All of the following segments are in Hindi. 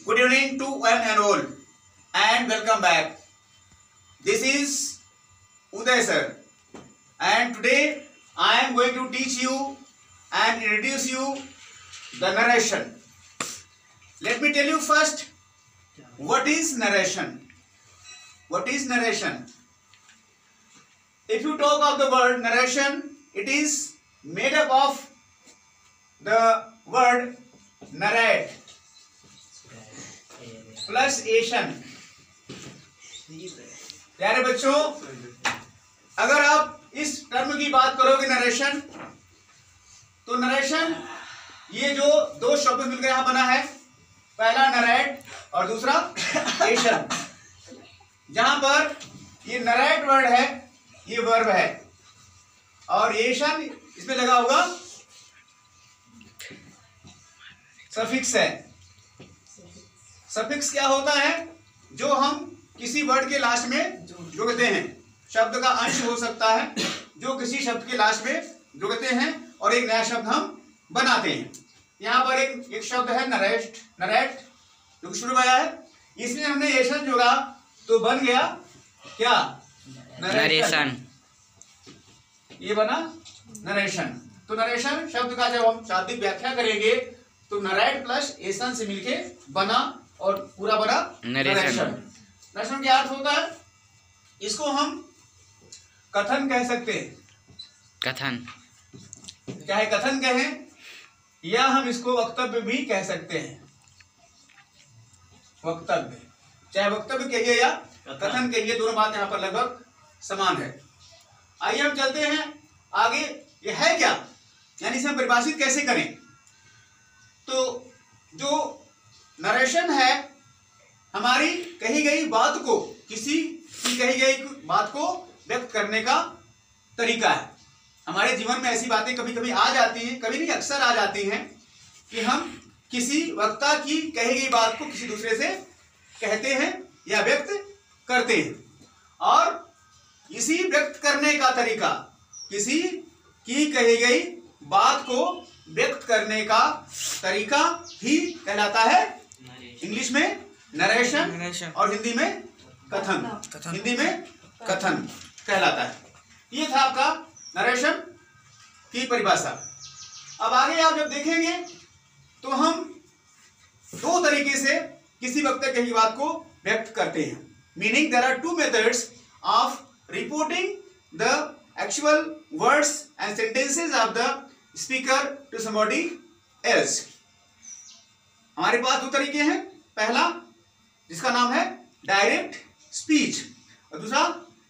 Good evening to one and all, and welcome back. This is Uday sir, and today I am going to teach you and introduce you the narration. Let me tell you first, what is narration? What is narration? If you talk of the word narration, it is made up of the word narrate plus ation. प्यारे बच्चों, अगर आप इस टर्म की बात करोगे नरेशन, तो नरेशन ये जो दो शब्द मिलकर यहां बना है, पहला नरेट और दूसरा एशन। जहां पर ये नरेट वर्ड है, ये वर्ब है, और एशन इसमें लगा होगा सफिक्स है। सफिक्स क्या होता है? जो हम किसी वर्ड के लास्ट में जुड़ते हैं। शब्द का अंश हो सकता है जो किसी शब्द के लास्ट में जुड़ते हैं और एक नया शब्द हम बनाते हैं। यहाँ पर एक शब्द है नरेट जो शुरू आया है, इसमें हमने एशन जोड़ा तो बन गया क्या? नरेशन। ये बना नरेशन। तो नरेशन शब्द का जब हम शाब्दिक व्याख्या करेंगे तो नरेट प्लस एशन से मिलके बना और पूरा बना नरेशन। नरेशन क्या अर्थ होता है? इसको हम कथन कह सकते हैं। कथन चाहे कथन कहें या हम इसको वक्तव्य भी कह सकते हैं। वक्तव्य, चाहे वक्तव्य कहिए या कथन कहिए, दोनों बात यहाँ पर लगभग समान है। आइए हम चलते हैं आगे। ये है क्या, यानी इसे हम परिभाषित कैसे करें? तो जो नरेशन है, हमारी कही गई बात को, किसी की कही गई बात को व्यक्त करने का तरीका है। हमारे जीवन में ऐसी बातें कभी कभी आ जाती हैं, कभी नहीं अक्सर आ जाती हैं, कि हम किसी वक्ता की कही गई बात को किसी दूसरे से कहते हैं या व्यक्त करते हैं। और इसी व्यक्त करने का तरीका, किसी की कही गई बात को व्यक्त करने का तरीका ही कहलाता है इंग्लिश में नरेशन और हिंदी में कथन। हिंदी में कथन कहलाता है। ये था आपका नरेशन की परिभाषा। अब आगे आप जब देखेंगे तो हम दो तरीके से किसी वक्ता की बात को व्यक्त करते हैं। Meaning there are two methods of reporting the actual words and sentences of the speaker to somebody else. हमारे पास दो तरीके हैं। पहला जिसका नाम है डायरेक्ट स्पीच और दूसरा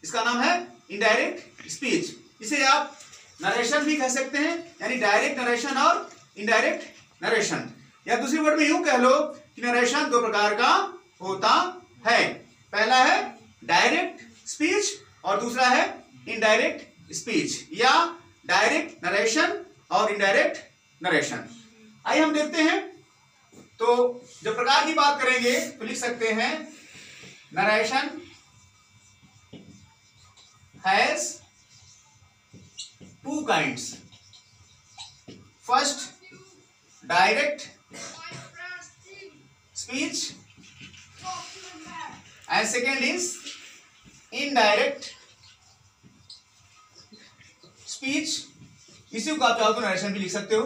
इसका नाम है इनडायरेक्ट स्पीच। इसे आप नरेशन भी कह सकते हैं, यानी डायरेक्ट नरेशन और इनडायरेक्ट नरेशन। या दूसरी वर्ड में यूं कह लो कि नरेशन दो प्रकार का होता है। पहला है डायरेक्ट स्पीच और दूसरा है इनडायरेक्ट स्पीच, या डायरेक्ट नरेशन और इनडायरेक्ट नरेशन। आइए हम देखते हैं। तो जब प्रकार की बात करेंगे तो लिख सकते हैं narration has two kinds. First direct speech and second is indirect speech. इसी को आप चाहो तो नरेशन भी लिख सकते हो,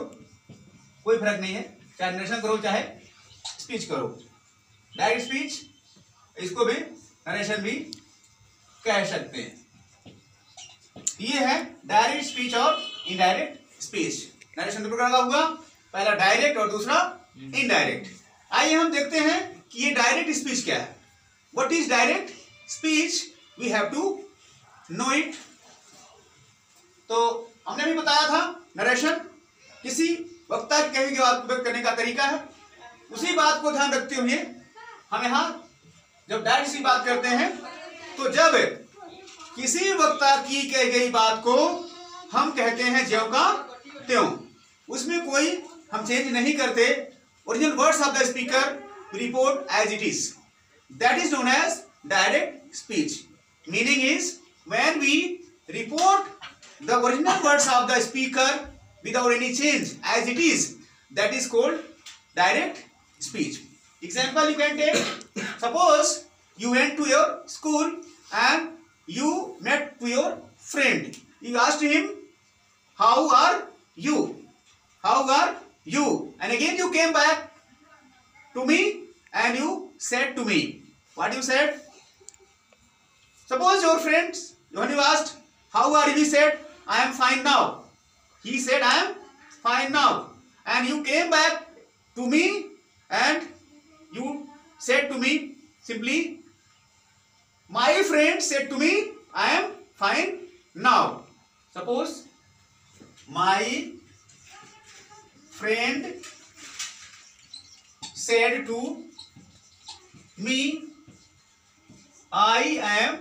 कोई फर्क नहीं है, चाहे नरेशन करो चाहे स्पीच करो। डायरेक्ट स्पीच इसको भी नरेशन भी कह सकते हैं। ये है डायरेक्ट स्पीच और इनडायरेक्ट स्पीच। नरेशन दो प्रकार का होगा, पहला डायरेक्ट और दूसरा इनडायरेक्ट। आइए हम देखते हैं कि ये डायरेक्ट स्पीच क्या है। What is direct speech? We have to know it. तो हमने भी बताया था नरेशन किसी वक्ता की कही गई बात को व्यक्त करने का तरीका है। उसी बात को ध्यान रखते हुए हम यहाँ जब डायरेक्ट सी बात करते हैं, तो जब किसी वक्ता की कही गई बात को हम कहते हैं ज्यों का त्यों, उसमें कोई हम चेंज नहीं करते। Original words of the speaker report as it is, that is known as direct speech. Meaning is when we report the original words of the speaker without any change as it is, that is called direct speech. Example you can take. Suppose you went to your school and you met to your friend. You asked him, "How are you? How are you?" And again you came back to me and you said to me. What you said? Suppose your friends, when you asked, "How are you?" he said, "I am fine now." He said, "I am fine now." And you came back to me and you said to me simply, "My friend said to me, I am fine now." Suppose my friend said to me, "I am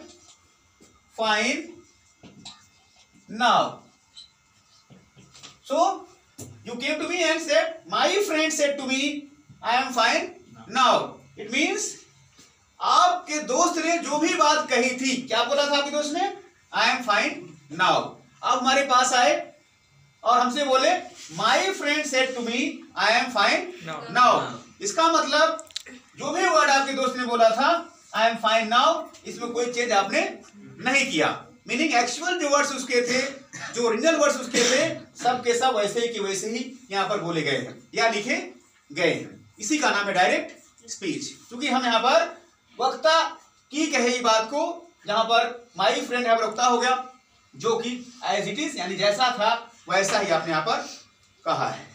fine now." So you came to me and said, "My friend said to me, I am fine now." It means आपके दोस्त ने जो भी बात कही थी, क्या बोला था आपके दोस्त ने? "I am fine now." आप हमारे पास आए और हमसे बोले, "My friend said to me, I am fine now." इसका मतलब जो भी वर्ड आपके दोस्त ने बोला था, "I am fine now", इसमें कोई चेंज आपने नहीं किया। मीनिंग एक्चुअल जो वर्ड्स उसके थे, जो ओरिजिनल वर्ड्स उसके थे, सब के सब वैसे ही कि वैसे ही यहाँ पर बोले गए हैं या लिखे गए हैं। इसी का नाम है डायरेक्ट स्पीच। क्योंकि हम यहाँ पर वक्ता की कही बात को, जहां पर माई फ्रेंड यहाँ पर वक्ता हो गया, जो कि एज इट इज यानी जैसा था वैसा ही आपने यहाँ पर कहा है।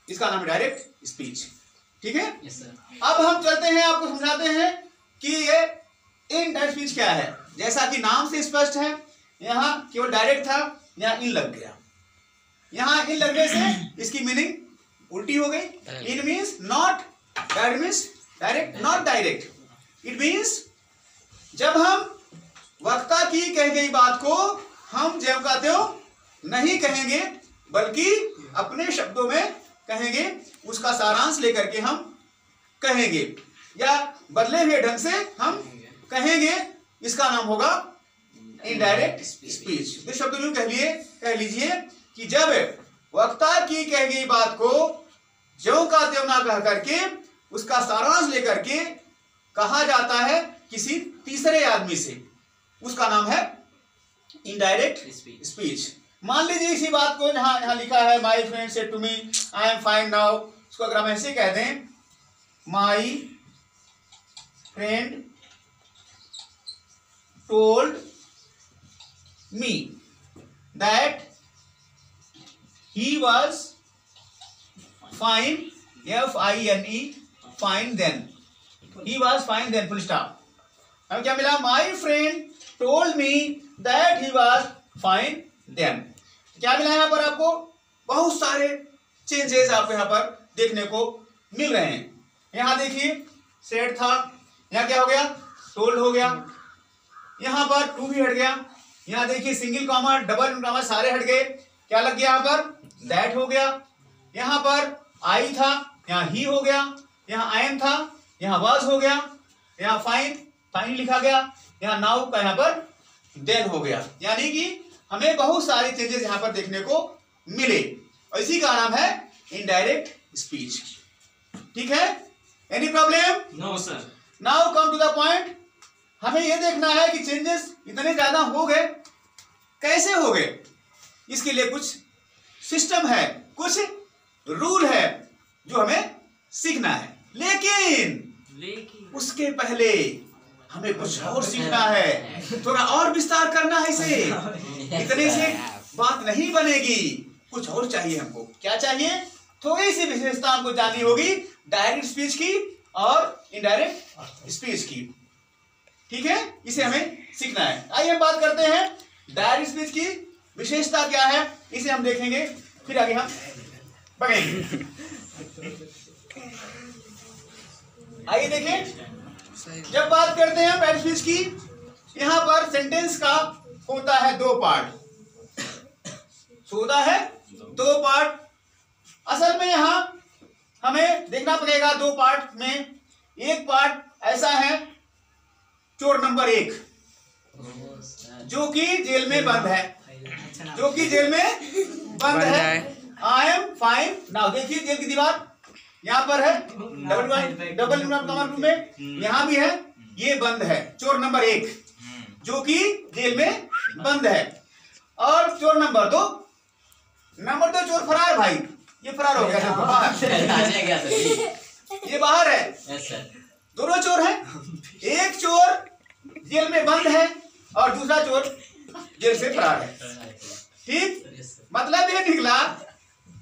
इसका नाम है डायरेक्ट स्पीच। ठीक है? Yes sir. अब हम चलते हैं, आपको समझाते हैं कि ये इनडायरेक्ट स्पीच क्या है। जैसा कि नाम से स्पष्ट है, यहाँ केवल डायरेक्ट था, यहाँ इन लग गया। यहाँ इन लगने से इसकी मीनिंग उल्टी हो गई। In means not, direct means direct, not direct. It means जब हम वक्ता की कही गई बात को हम जब कहते हो नहीं कहेंगे, बल्कि अपने शब्दों में कहेंगे, उसका सारांश लेकर के हम कहेंगे या बदले हुए ढंग से हम कहेंगे, इसका नाम होगा इनडायरेक्ट स्पीच। इस शब्द में कह लीजिए कि जब वक्ता की कही गई बात को ज्यों का त्यों ना कह करके उसका सारांश लेकर के कहा जाता है किसी तीसरे आदमी से, उसका नाम है इनडायरेक्ट स्पीच। मान लीजिए इसी बात को यहाँ लिखा है, my friend said to me, I am fine now. उसको अगर हम ऐसे कह दें, my friend told me that he was fine, FINE, fine then, he was fine then, full stop. हमें क्या मिला? My friend told me that he was fine then. क्या मिला यहाँ पर आपको? बहुत सारे चेंजेस आपको यहाँ पर देखने को मिल रहे हैं। यहाँ देखिए सेड था, यहाँ क्या हो गया? टोल्ड हो गया। यहाँ पर टू भी हट गया। यहाँ देखिए सिंगल कॉमा, डबल कॉमा सारे हट गए। क्या लग गया यहाँ पर? दैट हो गया। यहाँ पर आई था, यहाँ ही हो गया। यहाँ आई एम था, यहाँ वाज हो गया। यहाँ फाइन लिखा गया। यहाँ नाउ का यहाँ पर देन हो गया। यानी कि हमें बहुत सारे चेंजेस यहाँ पर देखने को मिले और इसी का नाम है इनडायरेक्ट स्पीच। ठीक है? Any problem? No sir. Now come to the point. हमें यह देखना है कि चेंजेस इतने ज्यादा हो गए, कैसे हो गए? इसके लिए कुछ सिस्टम है, कुछ रूल है जो हमें सीखना है। लेकिन उसके पहले हमें कुछ और सीखना है, थोड़ा और विस्तार करना है इसे। इतने से बात नहीं बनेगी, कुछ और चाहिए हमको। क्या चाहिए? थोड़ी सी विशेषता हमको जाननी होगी डायरेक्ट स्पीच की और इनडायरेक्ट स्पीच की। ठीक है? इसे हमें सीखना है। आइए हम बात करते हैं डायरेक्ट स्पीच की विशेषता क्या है, इसे हम देखेंगे, फिर आगे हम बढ़ेंगे। आइए देखें, जब बात करते हैं डायरेक्ट स्पीच की, यहाँ पर सेंटेंस का होता है दो पार्ट, होता है दो पार्ट। असल में यहाँ हमें देखना पड़ेगा दो पार्ट में। एक पार्ट ऐसा है, चोर नंबर 1 जो कि जेल में बंद है, जो कि जेल में बंद है। आई एम फाइन नाउ। देखिए जेल की दीवार, यहाँ पर है डबल इनवर्टेड कॉमा में, यहाँ भी है, ये बंद है, चोर नंबर 1 जो कि जेल में बंद है। और चोर नंबर 2 चोर फरार भाई, ये फरार हो गया बाहर, ये बाहर है, दोनों चोर हैं, एक चोर जेल में बंद है और दूसरा चोर जेल से फरार है। ठीक, मतलब ये निकला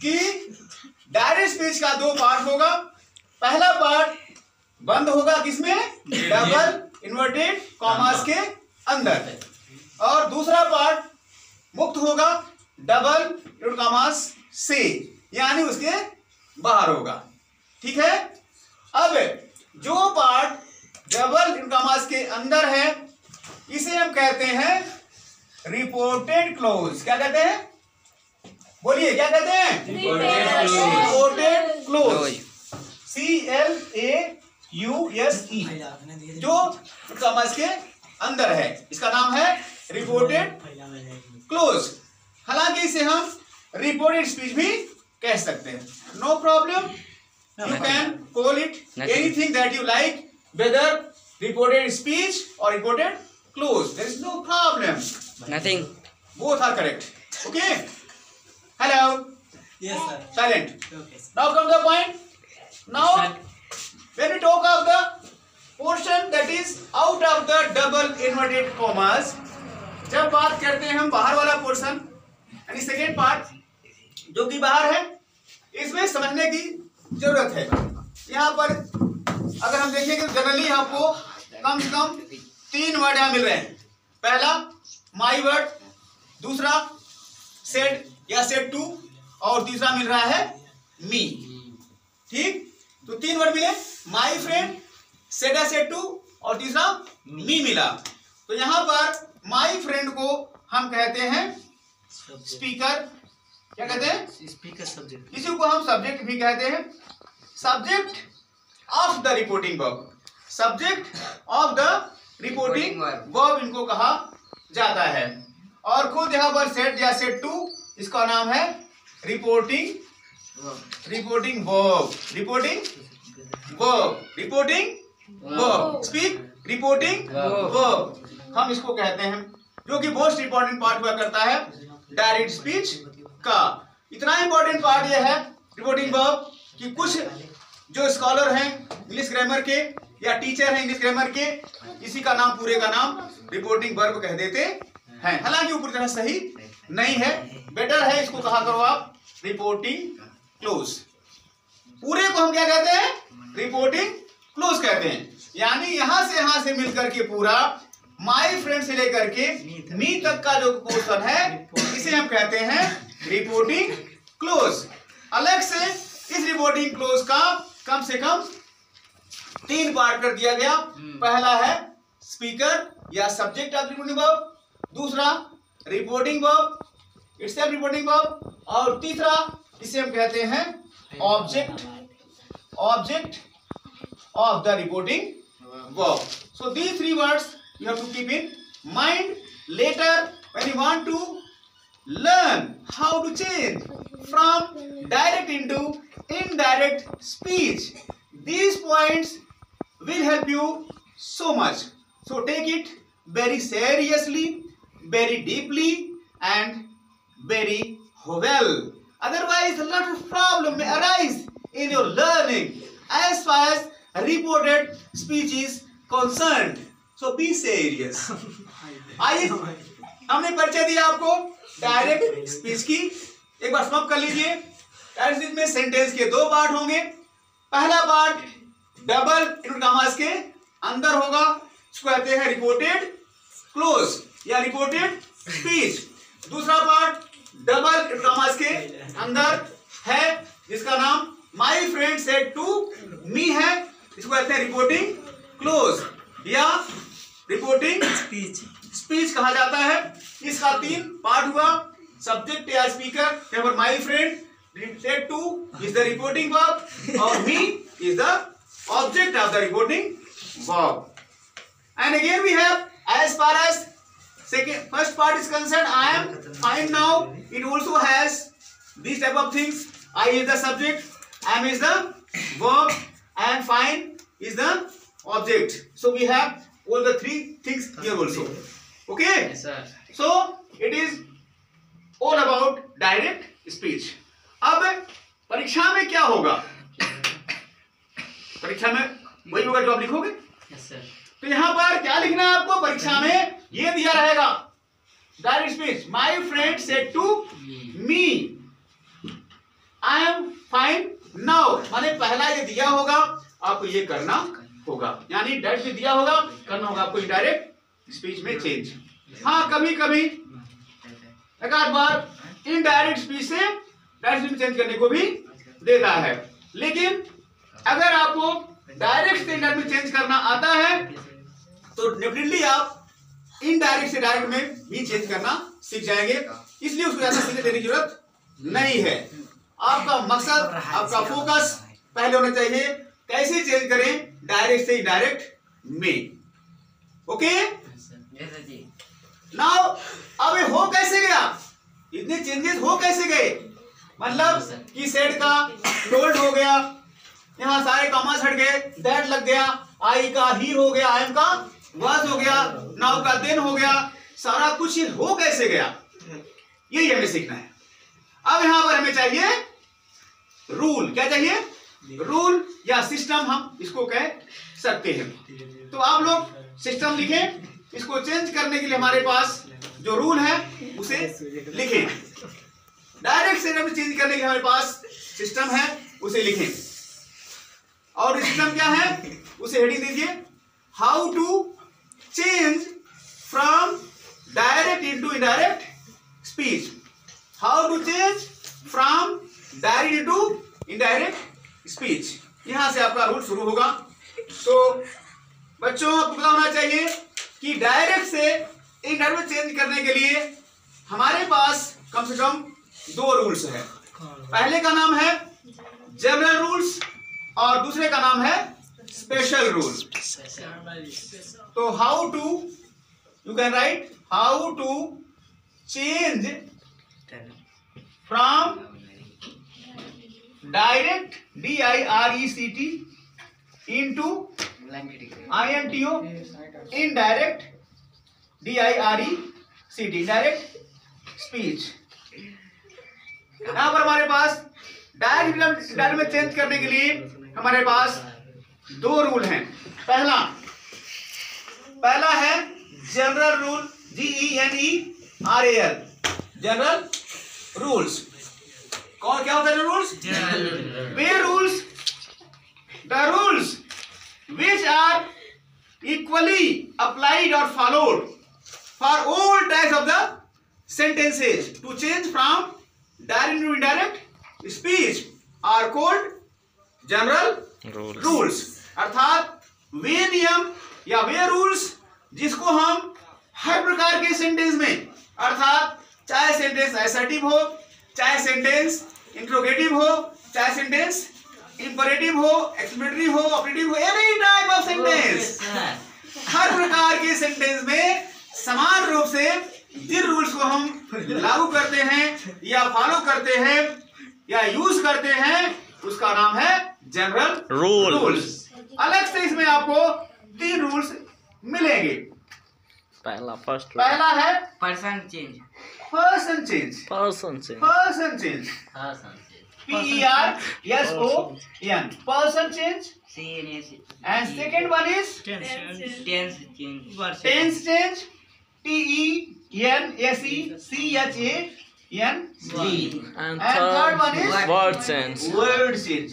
कि डायरेक्ट स्पीच का 2 पार्ट होगा। पहला पार्ट बंद होगा किसमें, डबल इन्वर्टेड कॉमास के अंदर, और दूसरा पार्ट मुक्त होगा डबल इन्वर्टेड कॉमास से, यानी उसके बाहर होगा। ठीक है, अब जो पार्ट डबल इन्वर्टेड कॉमास के अंदर है इसे हम कहते हैं रिपोर्टेड क्लोज। क्या कहते हैं, बोलिए क्या कहते हैं, रिपोर्टेड क्लोज, CLAUSE, जो कॉमास के अंदर है, इसका नाम है रिपोर्टेड क्लोज। हालांकि इसे हम रिपोर्टेड स्पीच भी कह सकते हैं, no problem, you can call it anything that you like, whether reported speech और reported clause, there is no problem, nothing, both are correct. Okay, hello, Yes, sir. silent. Okay, sir. Now come the point. Now when we talk of the portion that is out of the double inverted commas, जब बात करते हैं हम बाहर वाला पोर्शन, यानी सेकेंड पार्ट जो कि बाहर है, इसमें समझने की जरूरत है। यहाँ पर अगर हम देखें कि जनरली आपको कम से कम 3 वर्ड यहाँ मिल रहे हैं। पहला माई वर्ड, दूसरा सेड या सेड टू, और तीसरा मिल रहा है मी। ठीक, तो 3 वर्ड मिले, माई फ्रेंड, सेड या सेड टू, और तीसरा मी मिला। तो यहाँ पर माई फ्रेंड को हम कहते हैं स्पीकर, क्या कहते हैं, स्पीकर सब्जेक्ट, इसी को हम सब्जेक्ट भी कहते हैं, subject of the reporting verb, subject of the reporting verb इनको कहा जाता है। और खुद यहाँ पर सेट या सेट टू, इसका नाम है reporting verb, reporting verb, speak reporting verb, हम इसको कहते हैं, जो कि मोस्ट इंपॉर्टेंट पार्ट हुआ करता है डायरेक्ट स्पीच का। इतना इंपॉर्टेंट पार्ट यह है रिपोर्टिंग वर्ब कि कुछ जो स्कॉलर हैं इंग्लिश ग्रामर के या टीचर हैं इंग्लिश ग्रामर के, इसी का नाम, पूरे का नाम रिपोर्टिंग वर्ब कह देते हैं। हालांकि वो पूरी तरह सही नहीं है, बेटर है इसको कहा करो आप रिपोर्टिंग क्लोज। पूरे को हम क्या कहते हैं, रिपोर्टिंग क्लोज कहते हैं, यानी यहां से मिलकर के पूरा माई फ्रेंड से लेकर के मी तक का जो पोर्शन है इसे हम कहते हैं रिपोर्टिंग क्लोज। अलग से इस रिपोर्टिंग क्लोज का कम से कम 3 पार्ट कर दिया गया। पहला है स्पीकर या सब्जेक्ट ऑफ रिपोर्टिंग वर्ब, दूसरा reporting verb itself reporting verb, और तीसरा इसे हम कहते हैं object of the reporting verb. So these 3 words you have to keep in mind. Later when you want to learn how to change from direct into indirect speech, these points will help you so much. So take it very seriously, very deeply and very well. Otherwise a lot of problem may arise in your learning as far as reported speech is concerned. So be serious. आइए, हमने परिचय दिया आपको डायरेक्ट स्पीच की, एक बार समाप्त कर लीजिए। डायरेक्ट स्पीच में सेंटेंस के 2 पार्ट होंगे। पहला पार्ट डबल इनवर्टेड कॉमास के अंदर होगा, इसको कहते हैं रिपोर्टेड क्लोज या रिपोर्टेड स्पीच। दूसरा पार्ट डबल इनवर्टेड कॉमास के अंदर है, जिसका नाम my friend said to me है, इसको कहते हैं रिपोर्टिंग क्लोज या रिपोर्टिंग स्पीच कहा जाता है। इसका 3 पार्ट हुआ, सब्जेक्ट या स्पीकर, यहाँ पर my friend said to is the reporting verb और me is the object of the reporting verb. And again we have as far as first part is concerned, I am fine now. It also has these type of things. I is the subject, am is the verb, and fine is the object. So we have all the three things here also. Okay? Yes, sir. So it is all about direct speech. अब परीक्षा में क्या होगा? परीक्षा में वही होगा जो आप लिखोगे. Yes, sir. तो यहाँ पर क्या लिखना है आपको? परीक्षा में ये दिया रहेगा direct speech. My friend said to me I am fine now, माने पहला ये दिया होगा, आपको ये करना होगा, यानी डायरेक्ट दिया होगा, करना होगा आपको इनडायरेक्ट स्पीच में चेंज. हाँ, कभी कभी एक आध बार इनडायरेक्ट स्पीच से डायरेक्ट स्पीच चेंज करने को भी देता है. लेकिन अगर आपको डायरेक्ट से इनडायरेक्ट में चेंज करना आता है तो डेफिनेटली आप इनडायरेक्ट से डायरेक्ट में भी चेंज करना सीख जाएंगे. इसलिए उसको ज्यादा सीखने देने की जरूरत नहीं है. आपका मकसद, आपका फोकस पहले होना चाहिए कैसे चेंज करें डायरेक्ट से इनडायरेक्ट में. ओके नाउ अब ये हो कैसे गया, इतने चेंजेस हो कैसे गए? मतलब कि सेड का टोल्ड हो गया, यहाँ सारे कॉमास हट गए, दैट लग गया, आई का ही हो गया, आई एम का वाज हो गया, नाउ का देन हो गया, सारा कुछ हो कैसे गया, यही हमें सीखना है. अब यहां पर हमें चाहिए रूल. क्या चाहिए? रूल या सिस्टम हम इसको कह सकते हैं. तो आप लोग सिस्टम लिखें. इसको चेंज करने के लिए हमारे पास जो रूल है उसे लिखें. डायरेक्ट से चेंज करने के लिए हमारे पास सिस्टम है, उसे लिखें. और सिस्टम क्या है उसे हेडिंग दीजिए, how to change from direct into indirect speech. How to change from direct into indirect speech. यहां से आपका रूल शुरू होगा. तो बच्चों आपको पता होना चाहिए कि डायरेक्ट से इनडायरेक्ट में चेंज करने के लिए हमारे पास कम से कम दो रूल्स है. पहले का नाम है जनरल रूल्स और दूसरे का नाम है स्पेशल रूल. तो how to, you can write how to change from direct DIRECT into INTO indirect DIRECT direct speech. यहां पर हमारे पास डायरेक्ट में चेंज करने के लिए हमारे पास दो रूल हैं. पहला है general rule, GENERAL, general rules. कौन क्या होता है rules? Way rules, the rules which are equally applied or followed for all types of the sentences to change from direct to indirect speech are called general rules. अर्थात वे नियम या वे रूल्स जिसको हम हर प्रकार के सेंटेंस में, अर्थात चाहे सेंटेंस असर्टिव हो, चाहे सेंटेंस इंट्रोगेटिव हो, चाहे सेंटेंस इंपरेटिव हो, एक्सप्लेनेटरी हो, ऑपरेटिव हो, एनी टाइप ऑफ सेंटेंस, हर प्रकार के सेंटेंस में समान रूप से जिन रूल्स को हम लागू करते हैं या फॉलो करते हैं या यूज करते हैं उसका नाम है जनरल रूल्स. अलग से इसमें आपको तीन रूल्स मिलेंगे. पहला है person change. Person change. PERSON, person change. And second one is tense change. TENSECHANG. And third one is word change. Word change.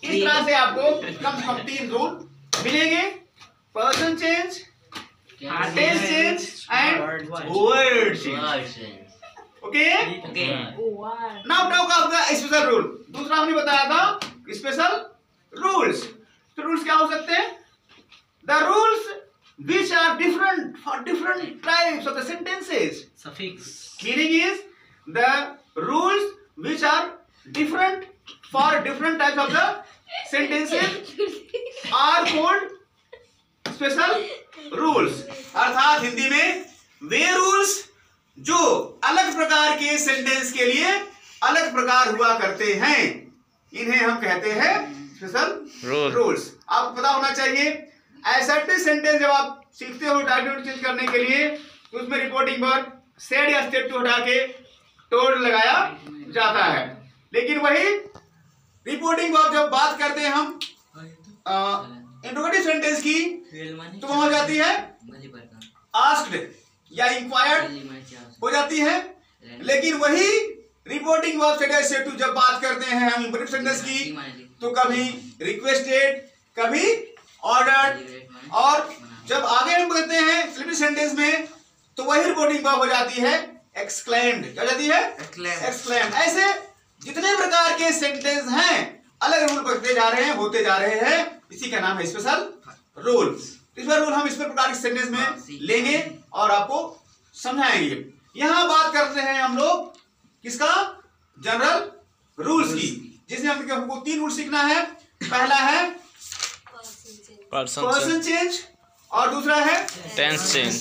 इस तरह से आपको कम से कम तीन रूल मिलेंगे. Person change, tense change and word change. Okay. Now talk of the special rule. दूसरा हमने बताया था स्पेशल रूल्स. तो रूल्स क्या हो सकते हैं? The rules which are different for different types of the sentences. Suffix. Meaning is the rules which are different for different types of the sentences are called special rules. अर्थात हिंदी में वे रूल्स जो अलग प्रकार के सेंटेंस के लिए अलग प्रकार हुआ करते हैं, इन्हें हम कहते हैं स्पेशल रूल्स। आपको पता होना चाहिए ऐसे सेंटेंस जब आप सीखते हो डायरेक्ट चेंज करने के लिए तो उसमें रिपोर्टिंग वर्ब सेड या स्टेड टू हटा के टोल्ड लगाया जाता है। लेकिन वही रिपोर्टिंग वर्ब जब बात करते हैं हम इंट्रोगेटिव सेंटेंस की तो हो जाती है आस्क्ड या इंक्वायर्ड हो जाती है। लेकिन वही रिपोर्टिंग वर्ब सेड टू जब बात करते हैं हम इंपेरेटिव सेंटेंस की तो कभी रिक्वेस्टेड, कभी ऑर्डर्ड, और जब आगे हम कहते हैं एक्सक्लेमेटरी सेंटेंस में तो वही रिपोर्टिंग वर्ब हो जाती है एक्सक्लेम्ड। क्या हो जाती है? एक्सक्लेम्ड। ऐसे जितने प्रकार के सेंटेंस हैं अलग रूल बढ़ते जा रहे हैं, होते जा रहे हैं, इसी का नाम है स्पेशल रूल। इस बार रूल हम इस प्रकार के सेंटेंस में लेंगे और आपको समझाएंगे। यहां बात करते हैं हम लोग किसका? जनरल रूल्स की, जिसमें हमको 3 रूल सीखना है। पहला है पर्सन चेंज, और दूसरा है टेंस चेंज,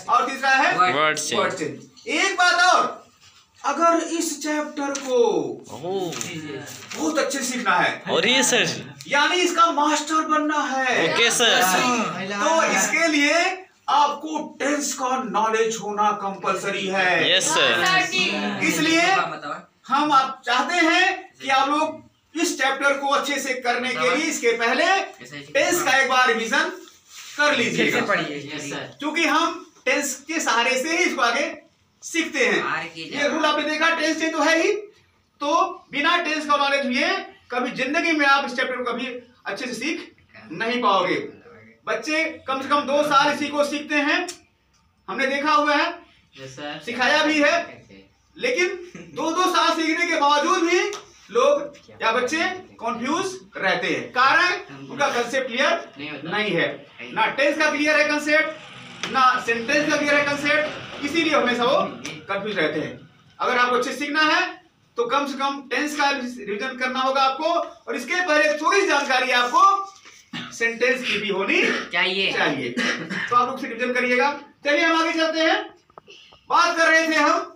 और तीसरा है वर्ड चेंज। एक बात और, अगर इस चैप्टर को बहुत अच्छे सीखना है और ये सर यानी इसका मास्टर बनना है, ओके सर, तो इसके लिए आपको टेंस का नॉलेज होना कंपलसरी है। Yes sir. इसलिए हम आप चाहते हैं कि आप लोग इस चैप्टर को अच्छे से करने के लिए इसके पहले टेंस का एक बार रिवीजन कर लीजिएगा, क्योंकि हम टेंस के सहारे से ही इसको आगे सीखते हैं। ये रूल आपने देखा टेंस चेंज तो है ही, तो बिना टेंस का नॉलेज हुए कभी जिंदगी में आप इस चैप्टर को कभी अच्छे से सीख नहीं पाओगे। बच्चे कम से कम 2 साल इसी को सीखते हैं, हमने देखा हुआ है, सिखाया भी है, लेकिन 2-2 साल सीखने के बावजूद भी लोग या बच्चे कंफ्यूज रहते हैं। कारण उनका कंसेप्ट क्लियर नहीं है, ना टेंस का क्लियर है कंसेप्ट, ना सेंटेंस का क्लियर है कंसेप्ट, इसीलिए हमेशा वो कंफ्यूज रहते हैं। अगर आपको अच्छे सीखना है तो कम से कम टेंस का रिवीजन करना होगा आपको, और इसके पहले थोड़ी जानकारी आपको सेंटेंस की भी होनी चाहिए। तो आप लोग रिवीजन करिएगा। चलिए हम आगे चलते हैं। बात कर रहे थे हम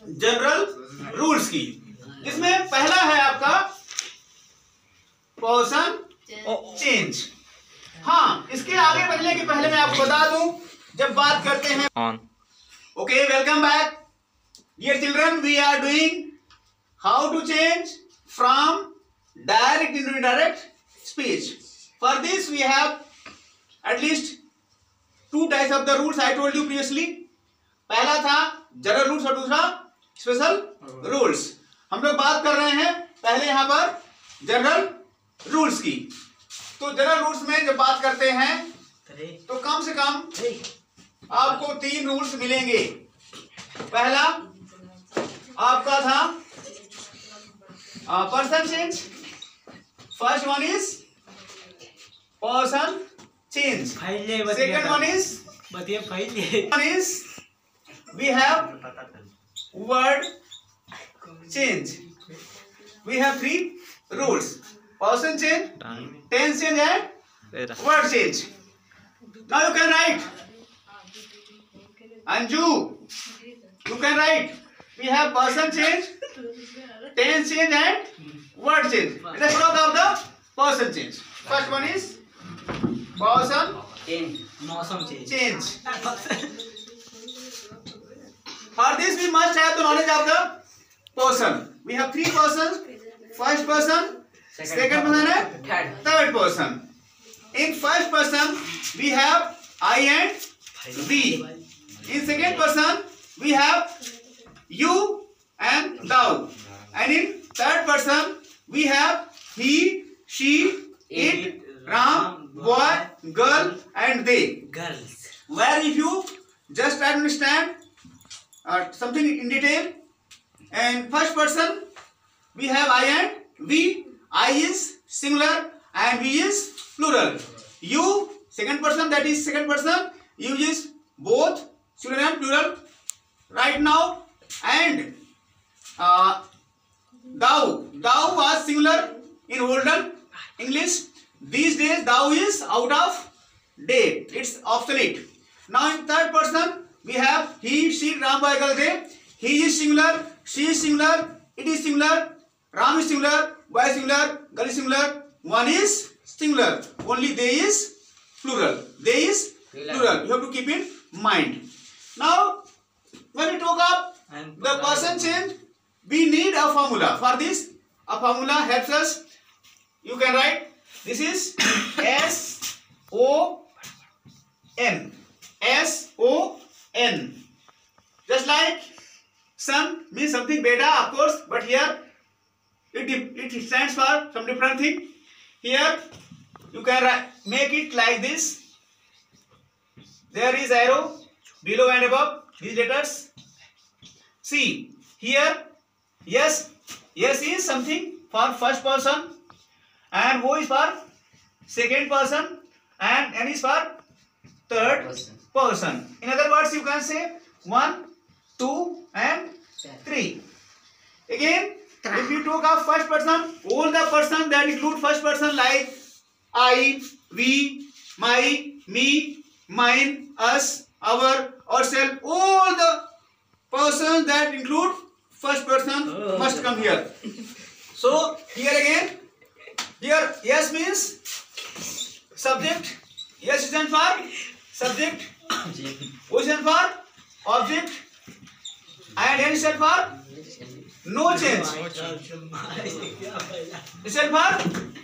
जनरल रूल्स की, जिसमें पहला है आपका पर्सन चेंज। हाँ, इसके आगे बढ़ने के पहले मैं आपको बता दूं, जब बात करते हैं okay, welcome back dear children, we are doing how to change from direct into indirect speech. For this we have at least 2 types of the rules I told you previously. पहला था जनरल रूल्स और दूसरा स्पेशल रूल्स। हम लोग बात कर रहे हैं पहले यहाँ पर जनरल रूल्स की। तो जनरल रूल्स में जब बात करते हैं तो कम से कम आपको 3 रूल्स मिलेंगे। पहला आपका था person change, first one is person change, second one is we have word change. We have 3 rules: person change, tense change and word change. Now you can write. Anju, you can write. We have person change, tense change and word change. Let us talk about the person change. First one is person change. For this we must have the knowledge of the person. We have 3 persons: first person, second person and third person. In first person we have I and we. In second person we have you and thou. And in third person we have he, she, it, Ram, boy, girl and they. Where if you just try to understand something in detail, and first person we have I and we. I is singular and we is plural. You, second person, that is second person, you is both singular and plural right now. And thou was singular in olden English. These days thou is out of date, it's obsolete. Now in third person we have he, she, Ram, boy, girl, they. He is singular, she is singular, it is singular, Ram is singular, boy is singular, girl is singular, one is singular. Only they is plural. They is plural. You have to keep in mind. Now, when we talk of the person change, we need a formula. For this, a formula helps us. You can write, this is S-O-N. S-O-N. Just like son means something beta, of course, but here it stands for some different thing. Here you can make it like this. There is arrow below and above these letters. See here, yes is something for first person, and O is for second person, and N is for third person. In other words, you can say 1, 2 and 3. Again, if you talk of first person, all the person that include first person like I, we, my, me, mine, us, our, ourselves, all the persons that include first person must come here. So here again, here yes means subject, yes stands for subject, O stands for object, and N stands for no change. It stands for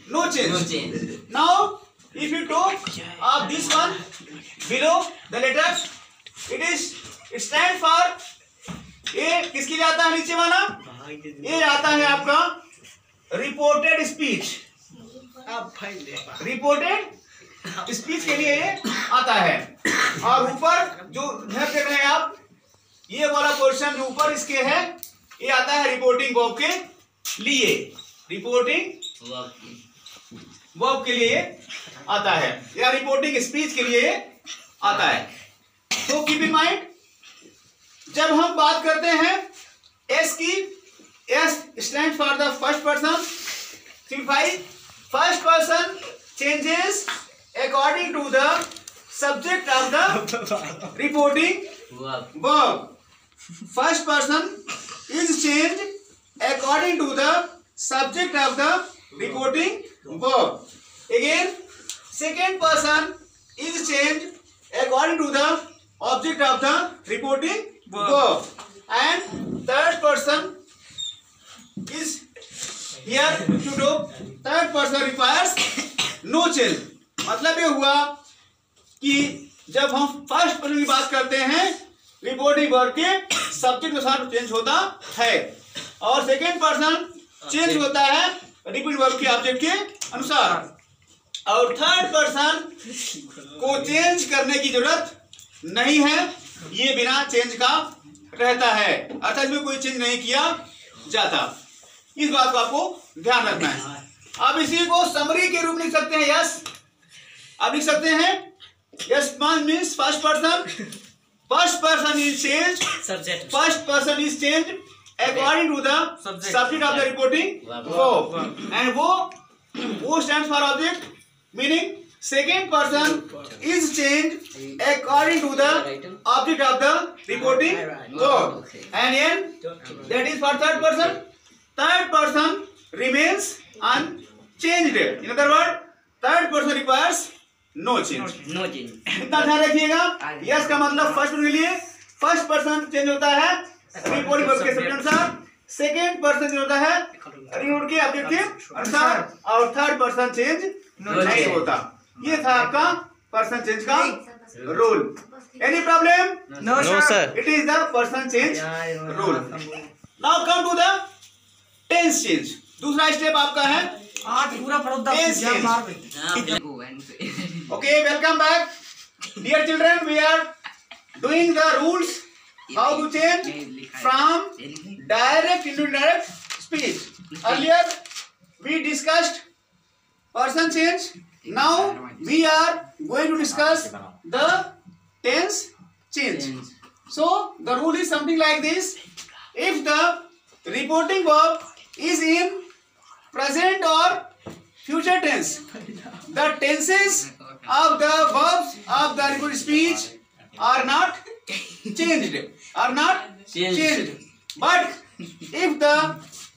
no change. Now, if you talk of this one below the letters, it stands for ये किसके लिए आता है नीचे वाला? ये आता है आपका रिपोर्टेड स्पीच. रिपोर्टेड स्पीच के लिए ये आता है. और ऊपर जो ध्यान देख रहे हैं आप, ये वाला पोर्शन जो ऊपर इसके है, ये आता है रिपोर्टिंग वर्ब के लिए. रिपोर्टिंग वर्ब के लिए आता है, या रिपोर्टिंग स्पीच के लिए आता है. तो कीप इन माइंड, जब हम बात करते हैं एस की, S stand for the first person, simplify first person changes according to the subject of the reporting verb. First person is changed according to the subject of the reporting verb. Again, second person is changed according to the object of the reporting verb. And third person is here to do. Third person requires no change. मतलब ये हुआ कि जब हम फर्स्ट पर्सन की बात करते हैं, रिपोर्टिंग वर्ब के सब्जेक्ट के साथ चेंज होता है, और सेकेंड पर्सन चेंज होता है रिपोर्टिंग वर्ब के ऑब्जेक्ट के अनुसार, और थर्ड पर्सन को चेंज करने की जरूरत नहीं है, ये बिना चेंज का रहता है. अर्थात इसमें कोई चेंज नहीं किया जाता. इस बात को आपको ध्यान रखना है. आप इसी को समरी के रूप में लिख सकते हैं. यस, आप लिख सकते हैं yes means first person. First person is changed. Subject. First person is changed according to the subject of the reporting verb. And wo stands for object, meaning second person is changed according to the object of the reporting verb. And N, that is for third person. Third person remains unchanged. In other words, third person requires no change. इतना ध्यान रखिएगा. यस का मतलब फर्स्ट पर्सन के लिए फर्स्ट पर्सन चेंज होता है रिपोर्टिंग वर्ब के सब्जेक्ट अनुसार, सेकेंड पर्सन चेंज होता है रिपोर्ट के ऑब्जेक्ट के अनुसार, और थर्ड पर्सन चेंज नहीं होता. ये था आपका पर्सन चेंज का rule. Any problem? No sir. It is the person change rule. Now come to the tense change. दूसरा स्टेप आपका है tense change. Okay, welcome back, dear children. We are doing the rules how to change from direct into indirect speech. Earlier we discussed person change. Now we are going to discuss the tense change. So the rule is something like this: if the reporting verb is in present or future tense, the tenses of the verbs of the reported speech are not changed or not changed. But if the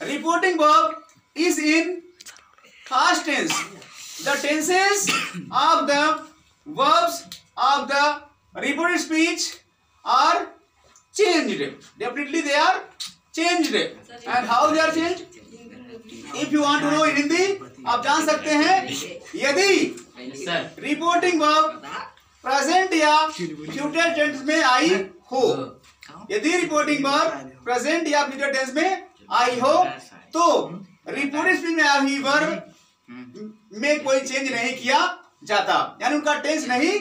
reporting verb is in past tense, the tenses of the verbs of the reported speech are changed. Definitely they are changed. And how they are changed? If you want to know in Hindi, आप जान सकते हैं, यदि रिपोर्टिंग वर्ब प्रेजेंट या फ्यूचर टेंस में आई हो, यदि रिपोर्टिंग वर्ब प्रेजेंट या फ्यूचर टेंस में आई हो, तो रिपोर्टेड स्पीच में आई वर्ब में कोई चेंज नहीं किया जाता, यानी उनका टेंस नहीं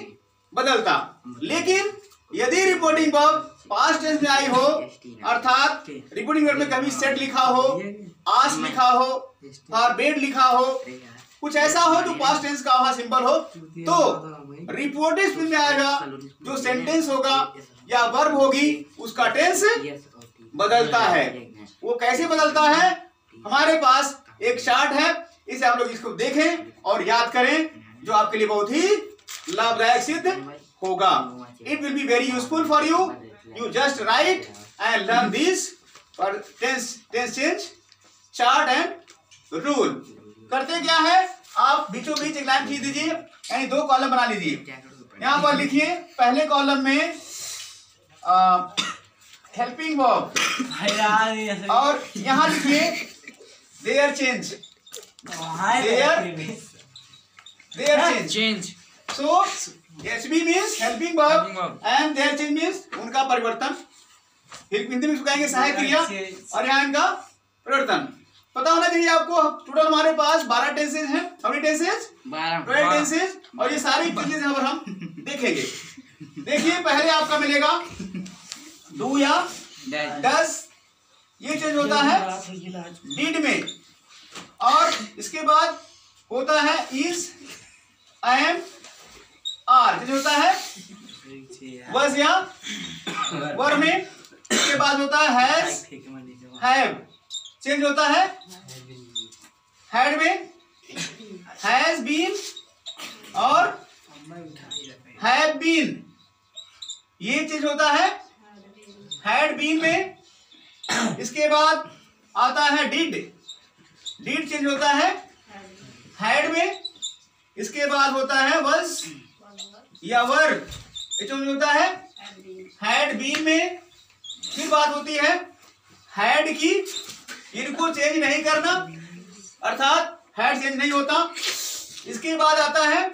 बदलता। लेकिन यदि रिपोर्टिंग वर्ब पास्ट टेंस में आई हो, अर्थात रिपोर्टिंग वर्ब में कभी सेट लिखा हो, आस लिखा हो और बेड लिखा हो, कुछ ऐसा हो जो पास्ट टेंस का वहां सिंबल हो, तो रिपोर्टेड स्पीच में आएगा, जो सेंटेंस होगा या वर्ब होगी उसका टेंस बदलता है। वो कैसे बदलता है? हमारे पास एक चार्ट है, इसे आप लोग इसको देखें और याद करें, जो आपके लिए बहुत ही लाभदायक सिद्ध होगा। It will be very useful for you. You just write and learn this for tense change chart and rule. करते क्या है, आप बीचों बीच एक लाइन खींच दीजिए, यानी दो कॉलम बना लीजिए। यहाँ पर लिखिए पहले कॉलम में हेल्पिंग वर्ब, और यहाँ लिखिए their change, their change. So HB means helping verb and their change means उनका परिवर्तन। हिंदी में कहेंगे सहायक क्रिया, और यहाँ इनका परिवर्तन। पता होना चाहिए आपको, टोटल हमारे पास 12 टेंसेज हैं। How many tenses? 12 टेंसेज, और ये सारी चीजें यहाँ पर हम देखेंगे। देखिए पहले आपका मिलेगा डू या डस, ये चेंज होता है डिड में, और इसके बाद होता है इज, एम, आर, चेंज होता है वज या वर में। इसके बाद होता है हैज, हैव, चेंज होता है हैड में, हैज बीन और हैव बीन, ये चेंज होता है हैड बीन में। इसके बाद आता है डिड, डिड चेंज होता है हैड में। इसके बाद होता है वज या वर, ये चेंज होता है हैड बीन में। फिर बात होती है हैड की, इनको चेंज नहीं करना, अर्थात हैड चेंज नहीं होता। इसके बाद आता है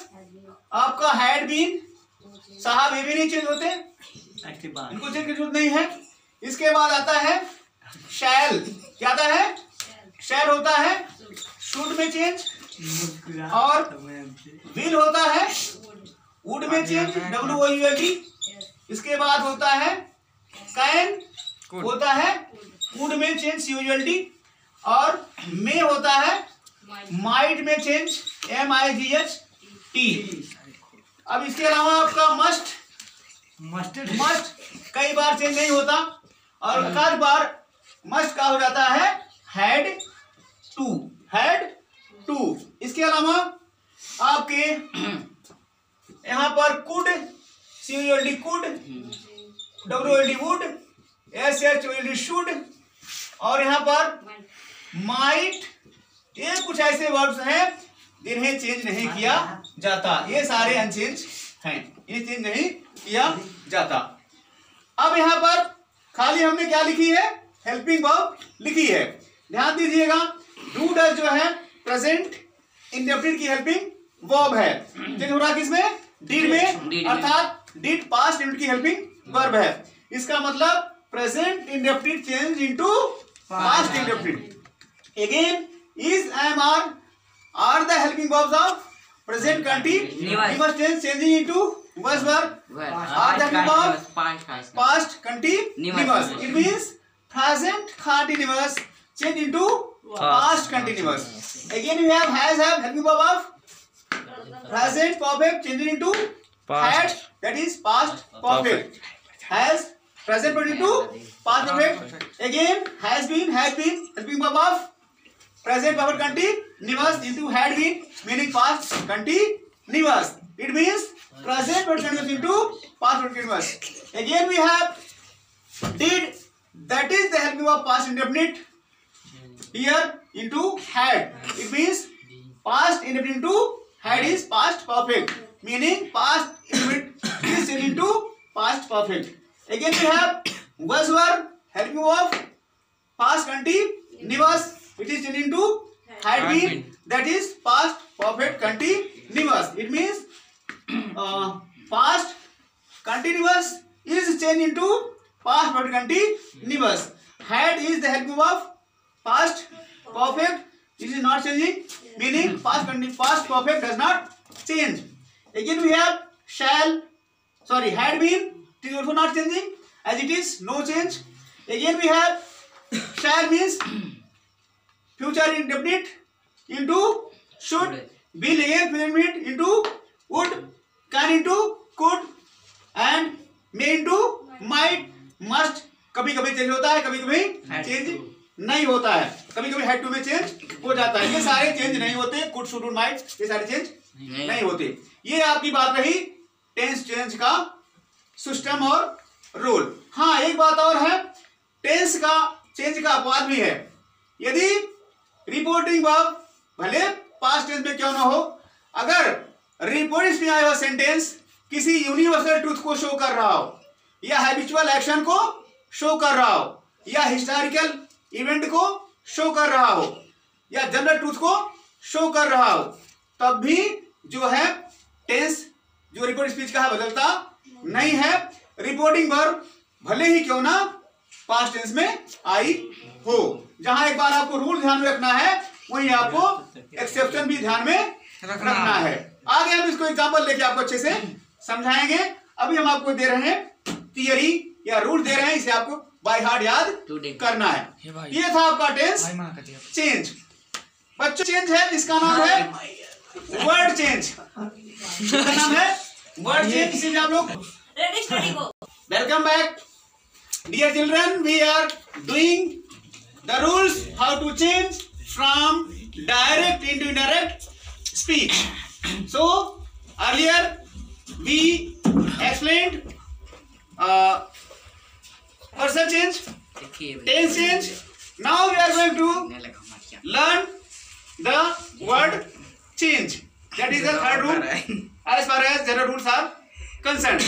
आपका हैड बीन, साहब ये भी नहीं चेंज होते, इनको चेंज की जरूरत नहीं है। इसके बाद आता है शैल, क्या आता है? शैल होता है शुड में चेंज, और विल होता है वुड में चेंज, WOULD। इसके बाद होता है कैन, होता है वुड में चेंज, COULD, और मे होता है माइट में चेंज, MIGHT। अब इसके अलावा आपका मस्ट कई बार चेंज नहीं होता, और एक बार मस्ट का हो जाता है हैड टू। इसके अलावा आपके यहाँ पर could, COULD could, WOLD would, SHOLD should, और यहाँ पर माइट, ये कुछ ऐसे वर्ड्स हैं जिन्हें चेंज नहीं किया जाता। ये सारे अनचेंज हैं, ये चेंज नहीं किया जाता। अब यहाँ पर खाली हमने क्या लिखी है? हेल्पिंग वर्ब लिखी है। ध्यान दीजिएगा, डू डज जो है प्रेजेंट इंडेफिनिट की हेल्पिंग वर्ब है। चेंज हो रहा किसमें? डिड में, अर्थात डिड पास्ट इंडेफिनिट की हेल्पिंग वर्ब है। इसका मतलब present indefinite change into past indefinite. Again is, am, are the helping verbs of present continuous tense changing into was verb. Are the helping verbs past continuous. It means present continuous change into past continuous. Again we have has, have, helping verb of present perfect changing into had, that is past perfect. Has present perfect into past perfect. Again has been, had been, helping verb of present perfect continuous into had been, meaning past continuous. It means present perfect continuous into past perfect continuous. Again we have did, that is the helping of past indefinite here into had. It means past indefinite into had is past perfect, meaning past indefinite is changed into past perfect. Again we have was were helping of past continuous, it is changed into had been, that is past perfect continuous. It means past continuous is changed into past perfect continuous. Had is the helping of past perfect, it is not changing, meaning past perfect does not change. Again we have had been, it is also not changing as it is no change. Again we have shall means future indefinite into should, will again present indefinite into would, can into could, and may into might, must कभी कभी चेंज होता है, कभी कभी चेंज नहीं होता है, कभी कभी had to में चेंज हो जाता है। ये सारे चेंज नहीं होते, could, should, might, ये सारे चेंज नहीं होते। ये आपकी बात रही टेंस चेंज का सिस्टम और रूल। हाँ, एक बात और है, टेंस का चेंज का अपवाद भी है। यदि रिपोर्टिंग वर्ब भले पास्ट टेंस में क्यों ना हो, अगर रिपोर्ट में आया हुआ सेंटेंस किसी यूनिवर्सल ट्रूथ को शो कर रहा हो, या हैबिचुअल एक्शन को शो कर रहा हो, या हिस्टोरिकल इवेंट को शो कर रहा हो, या जनरल ट्रूथ को शो कर रहा हो, तब भी जो है टेंस जो रिपोर्ट स्पीच का है बदलता नहीं है। रिपोर्टिंग वर्ब भले ही क्यों ना पास्ट टेंस में आई हो। जहां एक बार आपको रूल ध्यान में रखना है, वहीं आपको एक्सेप्शन भी ध्यान में रखना है। आगे हम इसको एग्जांपल लेके आपको अच्छे से समझाएंगे। अभी हम आपको दे रहे हैं थियरी या रूल दे रहे हैं, इसे आपको बाय हार्ट याद करना है। ये था आपका टेंस चेंज। बच्चों चेंज है, इसका नाम है वर्ड चेंज। इसका नाम है वर्ड चेंज। इसीलिए आप लोग welcome back dear children, we are doing the rules how to change from direct into indirect speech. So earlier we explained person change, tense change. Now we are going to learn the word change. That is the third rule as far as general rules are concerned.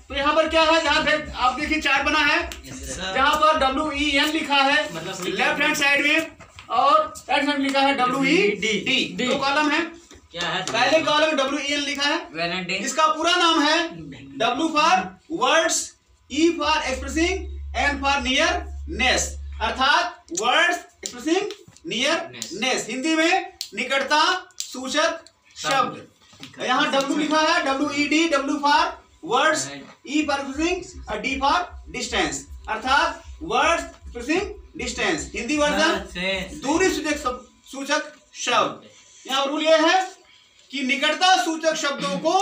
तो यहाँ पर क्या है, जहाँ पे आप देखिए चार्ट बना है, जहाँ पर WEN लिखा है लेफ्ट हैंड साइड में, और राइट हैंड लिखा है WED। दो कॉलम है। क्या है? पहले कॉलम में WEN लिखा है, इसका पूरा नाम है W for words, E for expressing, N for nearness, अर्थात वर्ड्स एक्सप्रेसिंग नियरनेस, हिंदी में निकटता सूचक शब्द। यहाँ W लिखा है WED, W for words, E for expressing और D फॉर डिस्टेंस, अर्थात words expressing distance, Hindi version दूरी सूचक शब्द। यहाँ रूल यह है कि निकटता सूचक शब्दों को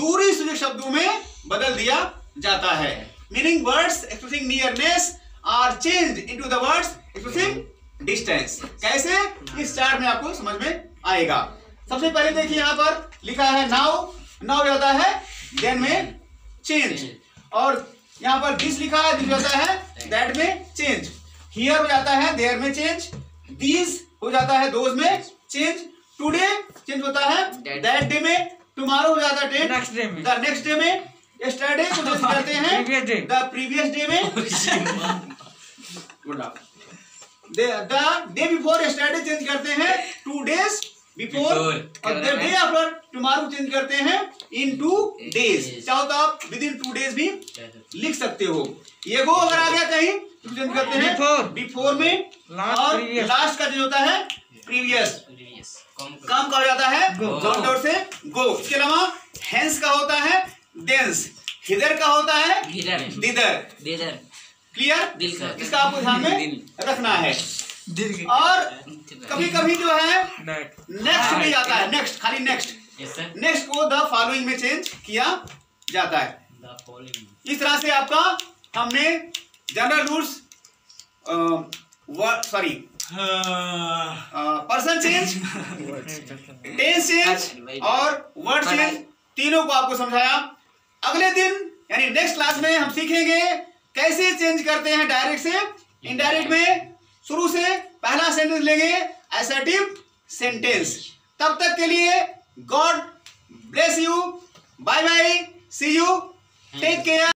दूरी सूचक शब्दों में बदल दिया जाता है। Meaning words expressing nearness are changed into the words expressing distance. कैसे, इस चार्ट में आपको समझ में आएगा। सबसे पहले देखिए यहाँ पर लिखा है नाउ, नाउ जाता है देन में चेंज, और यहाँ पर दिस लिखा है, दिस जाता है दैट में चेंज, हियर हो जाता है देयर में चेंज, दीज हो जाता है दोज में चेंज, टुडे चेंज होता है दैट डे में, टुमारो हो जाता है द नेक्स्ट डे में, यस्टरडे को चेंज करते हैं द प्रीवियस डे में, the day before yesterday change करते हैं 2 days बिफोर, और the day after tomorrow change करते हैं इन 2 days। चाहो तो आप विद इन 2 days भी लिख सकते हो। ये गो अगर आ गया कहीं तो चेंज करते हैं बिफोर में, और लास्ट का जो होता है प्रीवियस, काम का हो जाता है काउंटर से गो। इसके अलावा हेंस का होता है देंस, हिदर का होता है दिदर। क्लियर, इसका आपको ध्यान में रखना है। और कभी कभी जो है नेक्स्ट भी आता है, नेक्स्ट खाली नेक्स्ट, नेक्स्ट को द फॉलोइंग में चेंज किया जाता है। इस तरह से आपका हमने general rules person change, tense change और वर्ड चेंज, तीनों को आपको समझाया। अगले दिन यानी नेक्स्ट क्लास में हम सीखेंगे कैसे चेंज करते हैं डायरेक्ट से इनडायरेक्ट में। शुरू से पहला सेंटेंस लेंगे असर्टिव सेंटेंस। तब तक के लिए God bless you, bye bye, see you, take care.